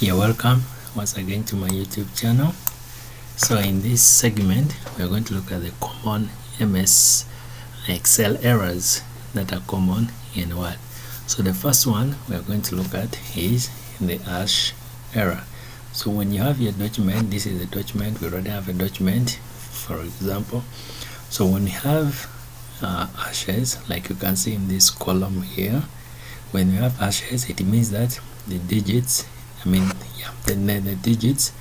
You're welcome once again to my YouTube channel. So in this segment we're going to look at the common MS Excel errors that are common in Word. So the first one we're going to look at is the hash error. So when you have your document, this is a document, we already have a document for example. So when you have hashes, like you can see in this column here, when you have hashes, it means that the digits, the digits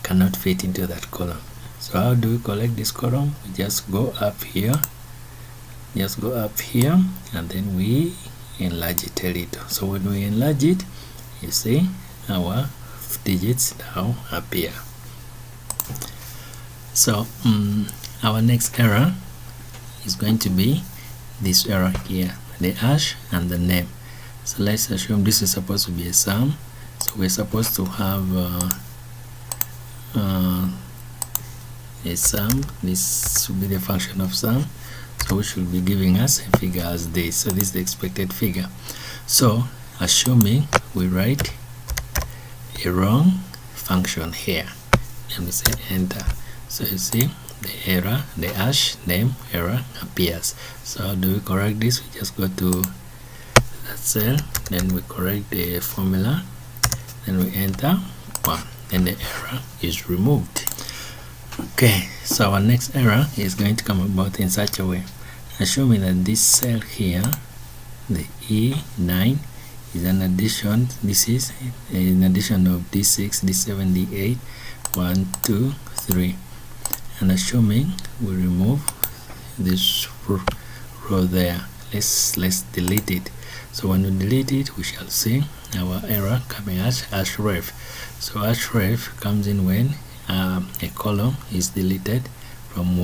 cannot fit into that column. So how do we collect this column? We just go up here, and then we enlarge it a little. So when we enlarge it, you see our digits now appear. So our next error is going to be this error here, the hash and the name. So let's assume this is supposed to be a sum. So we're supposed to have a sum. This should be the function of sum. So we should be giving us a figure as this. So this is the expected figure. So assuming we write a wrong function here, and we say enter. So you see the error, the hash name error appears. So how do we correct this? We just go to that cell, then we correct the formula, then we enter 1, and the error is removed. Okay, so our next error is going to come about in such a way, assuming that this cell here, the E9, is an addition. This is an addition of D6, D7, D8, 1, 2, 3, and assuming we remove this row there, let's delete it. So when we delete it, we shall see our error coming as href. So href comes in when a column is deleted from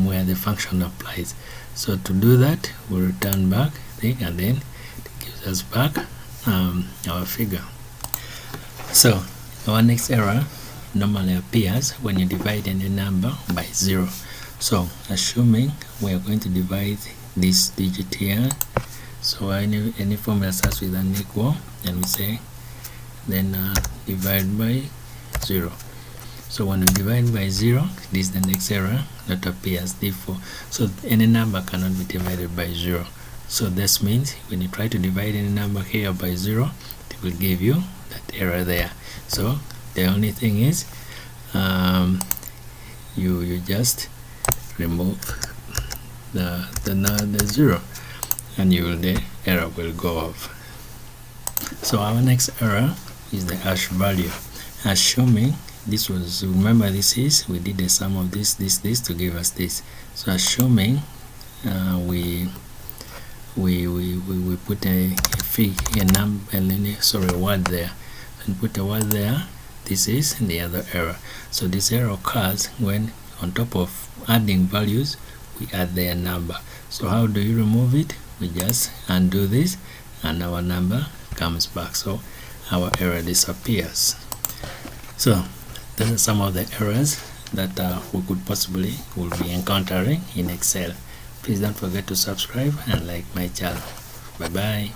where the function applies. So to do that, we return back thing, and then it gives us back our figure. So our next error normally appears when you divide any number by 0. So assuming we are going to divide this digit here, so any formula starts with an equal, and we say then divide by 0. So when we divide by 0, this is the next error that appears. Therefore, so any number cannot be divided by 0. So this means when you try to divide any number here by 0, it will give you that error there. So the only thing is you just remove the 0, and the error will go off. So our next error is the hash value. Assuming this was, remember this is, we did the sum of this to give us this. So assuming we put a word there, and put a word there, this is the other error. So this error occurs when on top of adding values, we add their number. So how do you remove it? We just undo this, and our number comes back. So our error disappears. So those are some of the errors that we could possibly will be encountering in Excel. Please don't forget to subscribe and like my channel. Bye bye.